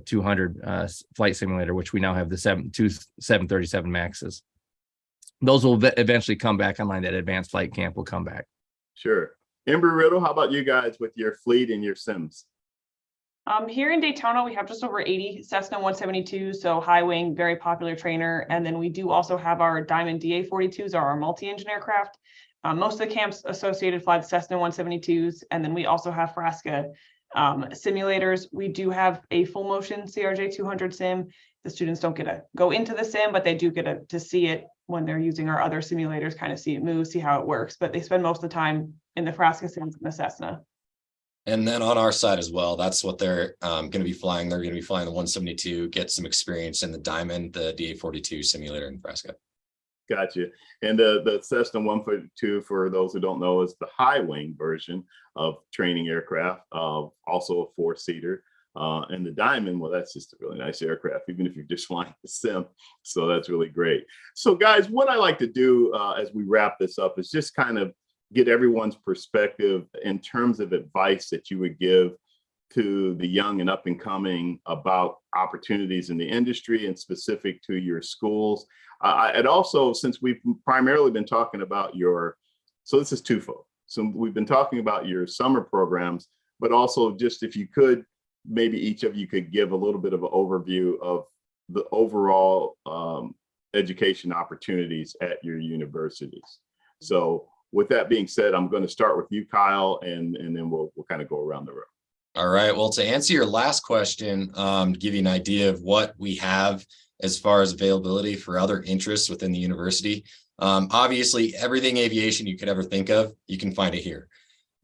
200 flight simulator, which we now have the two 737 Maxes. Those will eventually come back online. That advanced flight camp will come back. Sure. Embry-Riddle, how about you guys with your fleet and your sims? Here in Daytona, we have just over 80 Cessna 172, so high wing, very popular trainer. And then we do also have our Diamond DA-42s, are our multi-engine aircraft. Most of the camps associated fly the Cessna 172s, and then we also have Frasca simulators. We do have a full motion CRJ 200 sim. The students don't get to go into the sim, but they do get to see it when they're using our other simulators, kind of see it move, see how it works. But they spend most of the time in the Frasca sims and the Cessna. And then on our side as well, that's what they're going to be flying. They're going to be flying the 172, get some experience in the Diamond, the DA-42 simulator in Prescott. Gotcha. And the Cessna 142, for those who don't know, is the high wing version of training aircraft, also a four-seater. And the Diamond, well, that's just a really nice aircraft, even if you're just flying the sim. So that's really great. So guys, what I like to do as we wrap this up is just kind of get everyone's perspective in terms of advice that you would give to the young and up and coming about opportunities in the industry and specific to your schools. And also, since we've primarily been talking about so this is twofold. So we've been talking about your summer programs, but also just if you could, maybe each of you could give a little bit of an overview of the overall education opportunities at your universities. So with that being said, I'm going to start with you, Kyle, and then we'll kind of go around the room. All right. Well, to answer your last question, to give you an idea of what we have as far as availability for other interests within the university, obviously everything aviation you could ever think of, you can find it here.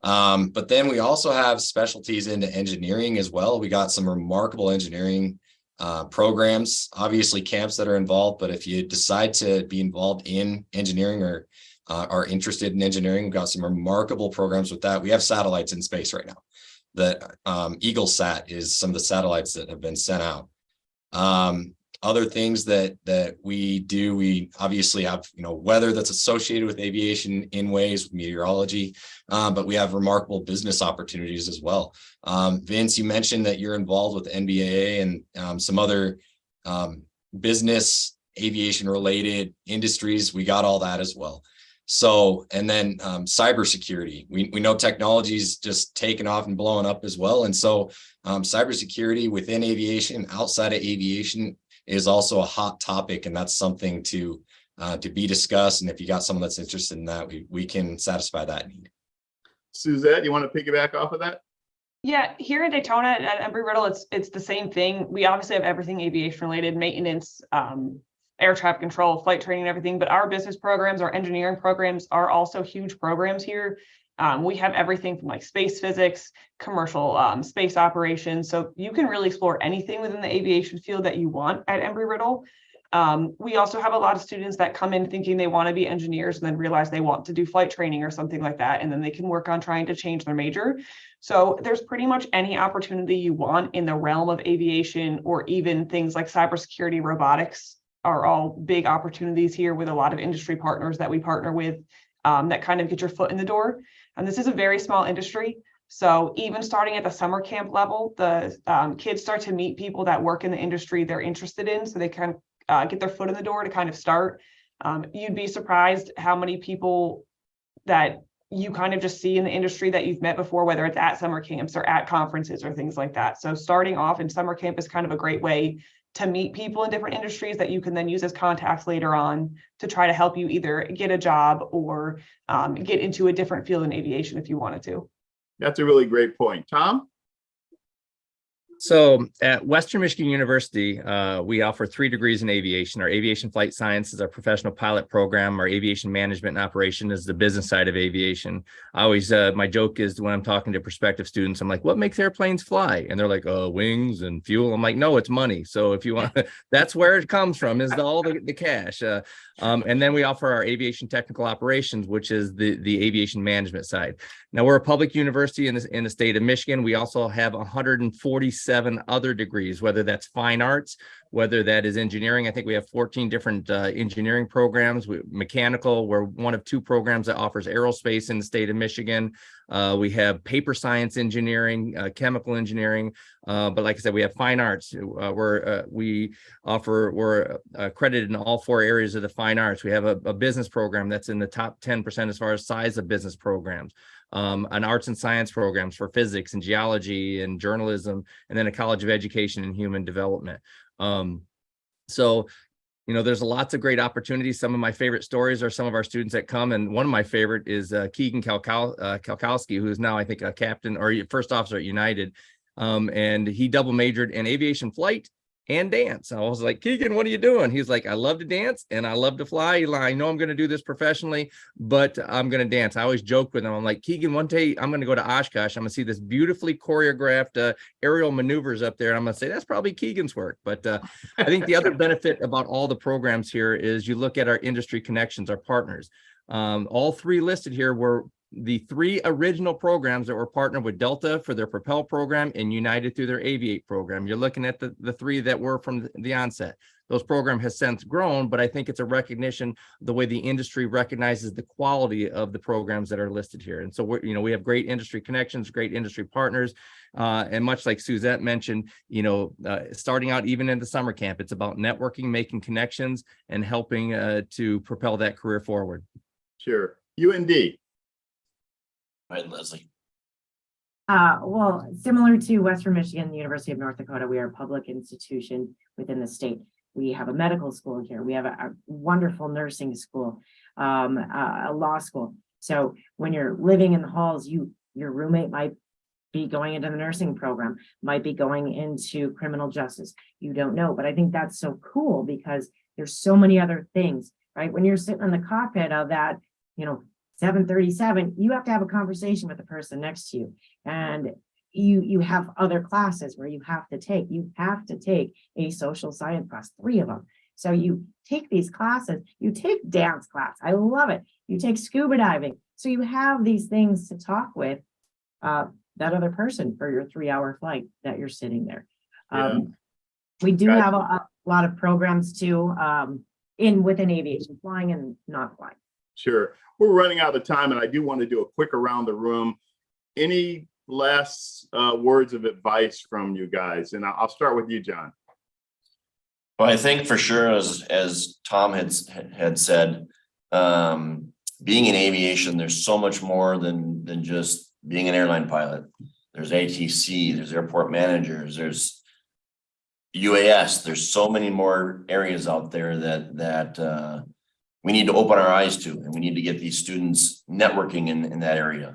But then we also have specialties into engineering as well. We got some remarkable engineering programs, obviously camps that are involved, but if you decide to be involved in engineering or are interested in engineering, we've got some remarkable programs with that. We have satellites in space right now. The EagleSat is some of the satellites that have been sent out. Other things that we do, we obviously have, weather that's associated with aviation in ways, with meteorology, but we have remarkable business opportunities as well. Vince, you mentioned that you're involved with NBAA and some other business aviation related industries. We got all that as well. So, and then cybersecurity, we know technology's just taken off and blowing up as well. And so cybersecurity within aviation, outside of aviation, is also a hot topic. And that's something to be discussed. And if you got someone that's interested in that, we can satisfy that need. Suzette, you want to piggyback off of that? Yeah, here in Daytona at Embry-Riddle, it's the same thing. We obviously have everything aviation related, maintenance, air traffic control, flight training, and everything, but our business programs, our engineering programs are also huge programs here. We have everything from like space physics, commercial space operations. So you can really explore anything within the aviation field that you want at Embry-Riddle. We also have a lot of students that come in thinking they want to be engineers and then realize they want to do flight training or something like that. And then they can work on trying to change their major. So there's pretty much any opportunity you want in the realm of aviation, or even things like cybersecurity, robotics are all big opportunities here with a lot of industry partners that we partner with that kind of get your foot in the door. And this is a very small industry. So even starting at the summer camp level, the kids start to meet people that work in the industry they're interested in, so they can get their foot in the door to kind of start. You'd be surprised how many people that you kind of just see in the industry that you've met before, whether it's at summer camps or at conferences or things like that. So starting off in summer camp is kind of a great way to meet people in different industries that you can then use as contacts later on to try to help you either get a job or get into a different field in aviation if you wanted to. That's a really great point. Tom? So at Western Michigan University, we offer 3 degrees in aviation. Our aviation flight science is our professional pilot program. Our aviation management and operation is the business side of aviation. I always, my joke is when I'm talking to prospective students, I'm like, what makes airplanes fly? And they're like, wings and fuel. I'm like, no, it's money. So if you want, that's where it comes from, is all the cash. And then we offer our aviation technical operations, which is the aviation management side. Now, we're a public university in the state of Michigan. We also have 147 other degrees, whether that's fine arts, whether that is engineering. I think we have 14 different engineering programs. Mechanical, we're one of 2 programs that offers aerospace in the state of Michigan. We have paper science engineering, chemical engineering, but like I said, we have fine arts. We're accredited in all 4 areas of the fine arts. We have a business program that's in the top 10% as far as size of business programs. an arts and science programs for physics and geology and journalism, and then a College of Education and Human Development. So, you know, there's lots of great opportunities. Some of my favorite stories are some of our students that come, and one of my favorite is Keegan Kalkowski, who is now, I think, a captain or first officer at United. And he double majored in aviation flight and dance. I was like, Keegan, what are you doing? He's like, I love to dance and I love to fly. I know I'm going to do this professionally, but I'm going to dance. I always joke with him. I'm like, Keegan, one day I'm going to go to Oshkosh. I'm going to see this beautifully choreographed aerial maneuvers up there. And I'm going to say, that's probably Keegan's work. But I think the other benefit about all the programs here is you look at our industry connections, our partners. All three listed here were the three original programs that were partnered with Delta for their Propel program and United through their Aviate program. You're looking at the three that were from the onset. Those program has since grown, but I think it's a recognition the way the industry recognizes the quality of the programs that are listed here. And so we have great industry connections, great industry partners, and much like Suzette mentioned, starting out even in the summer camp, it's about networking, making connections, and helping to propel that career forward. Sure. UND. Right, Leslie. Well, similar to Western Michigan, the University of North Dakota, we are a public institution within the state. We have a medical school here. We have a wonderful nursing school, a law school. So when you're living in the halls, your roommate might be going into the nursing program, might be going into criminal justice. You don't know, but I think that's so cool because there's so many other things, right? When you're sitting in the cockpit of that, 737, you have to have a conversation with the person next to you. And you have other classes where you have to take a social science class, 3 of them. So you take these classes, you take dance class. I love it. You take scuba diving. So you have these things to talk with that other person for your 3-hour flight that you're sitting there. Yeah. We do have a lot of programs too within aviation, flying and not flying. Sure. We're running out of time, and I do want to do a quick around the room. Any last words of advice from you guys? And I'll start with you, John. Well, I think for sure, as Tom had said, being in aviation, there's so much more than just being an airline pilot. There's ATC, there's airport managers, there's UAS. There's so many more areas out there that we need to open our eyes to, and we need to get these students networking in that area.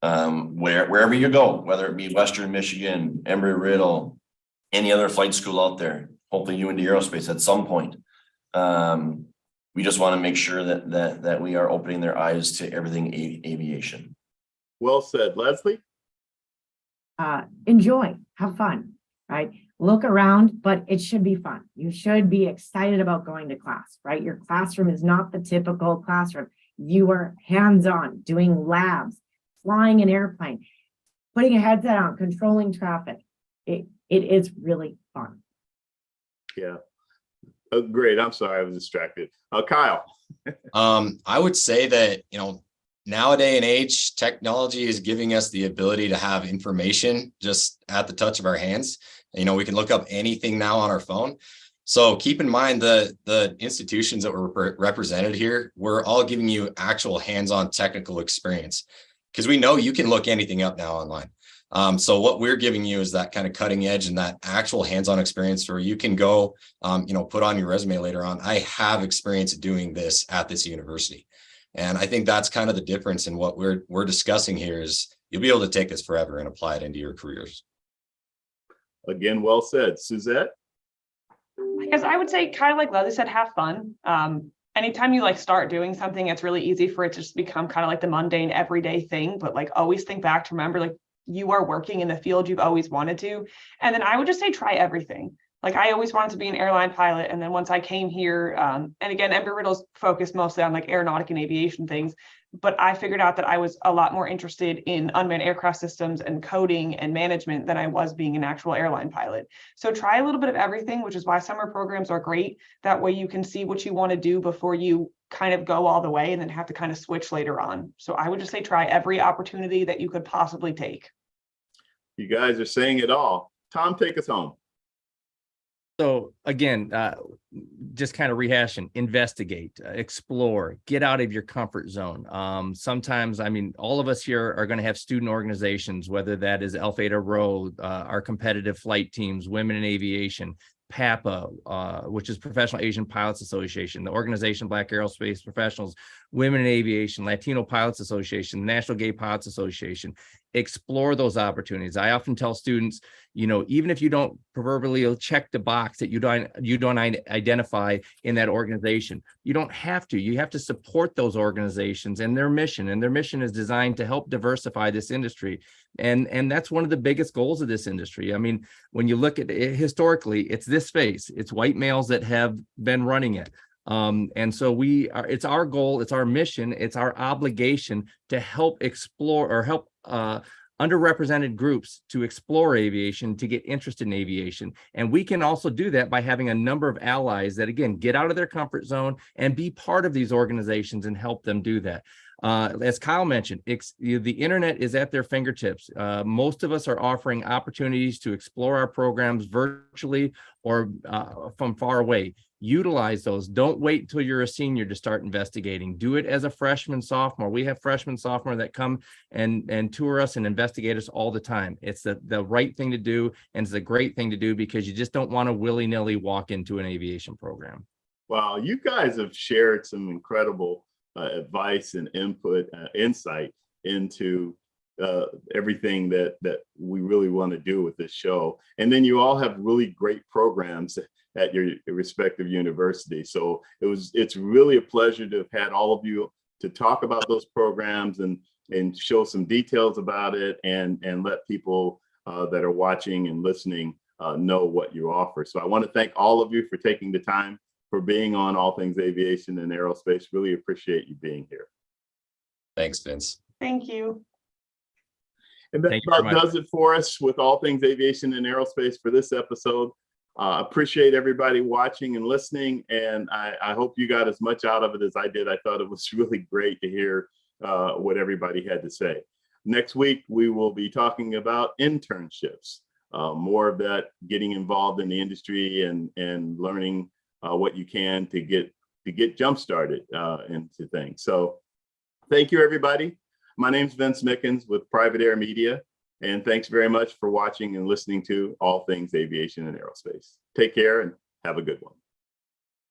Wherever you go, whether it be Western Michigan, Embry-Riddle, any other flight school out there, hopefully UND Aerospace at some point. We just want to make sure that we are opening their eyes to everything aviation. Well said. Leslie? Enjoy, have fun, right? Look around, but it should be fun. You should be excited about going to class, right? Your classroom is not the typical classroom. You are hands-on, doing labs, flying an airplane, putting a headset on, controlling traffic. It is really fun. Yeah. Oh, great. I'm sorry, I was distracted. Kyle. I would say that, nowadays and age, technology is giving us the ability to have information just at the touch of our hands. We can look up anything now on our phone. So keep in mind the institutions that were represented here, we're all giving you actual hands-on technical experience, because we know you can look anything up now online. So what we're giving you is that kind of cutting edge and that actual hands-on experience where you can go, put on your resume later on, I have experience doing this at this university. And I think that's kind of the difference in what we're discussing here is you'll be able to take this forever and apply it into your careers. Again, well said. Suzette? I guess I would say kind of like Leslie said, have fun. Anytime you start doing something, it's really easy for it to just become kind of like the mundane everyday thing, but always think back to remember you are working in the field you've always wanted to. And then I would just say try everything. I always wanted to be an airline pilot. And then once I came here, and again, Embry-Riddle's focused mostly on aeronautic and aviation things, but I figured out that I was a lot more interested in unmanned aircraft systems and coding and management than I was being an actual airline pilot. So try a little bit of everything, which is why summer programs are great. That way you can see what you want to do before you kind of go all the way and then have to kind of switch later on. So I would just say try every opportunity that you could possibly take. You guys are saying it all. Tom, take us home. So again, just kind of rehashing, investigate, explore, get out of your comfort zone. Sometimes, I mean, all of us here are going to have student organizations, whether that is Alpha Eta Rho, our competitive flight teams, Women in Aviation, PAPA, which is Professional Asian Pilots Association, the Organization Black Aerospace Professionals, Women in Aviation, Latino Pilots Association, National Gay Pilots Association. Explore those opportunities. I often tell students, you know, even if you don't proverbially check the box that you don't identify in that organization, you don't have to. You have to support those organizations and their mission. And their mission is designed to help diversify this industry. And that's one of the biggest goals of this industry. I mean, when you look at it historically, it's this space. It's white males that have been running it. And so it's our goal, it's our mission, it's our obligation to help explore or help underrepresented groups to explore aviation, to get interested in aviation. And we can also do that by having a number of allies that, again, get out of their comfort zone and be part of these organizations and help them do that. As Kyle mentioned, the internet is at their fingertips. Most of us are offering opportunities to explore our programs virtually or from far away. Utilize those. Don't wait until you're a senior to start investigating. Do it as a freshman, sophomore. We have freshmen, sophomore that come and tour us and investigate us all the time. It's the right thing to do, and it's a great thing to do because you just don't want to willy-nilly walk into an aviation program. Wow, you guys have shared some incredible advice and input, insight into everything that we really want to do with this show. And then you all have really great programs at your respective universities. So it's really a pleasure to have had all of you to talk about those programs and show some details about it and let people that are watching and listening know what you offer. So I want to thank all of you for taking the time, for being on All Things Aviation and Aerospace. Really appreciate you being here. Thanks, Vince. Thank you. And that about does it for us with All Things Aviation and Aerospace for this episode. Appreciate everybody watching and listening, and I hope you got as much out of it as I did. I thought it was really great to hear what everybody had to say. Next week, we will be talking about internships, more of that, getting involved in the industry and learning what you can to get jump started into things. So thank you, everybody. My name's Vince Mickens with Private Air Media, and thanks very much for watching and listening to All Things Aviation and Aerospace. Take care and have a good one.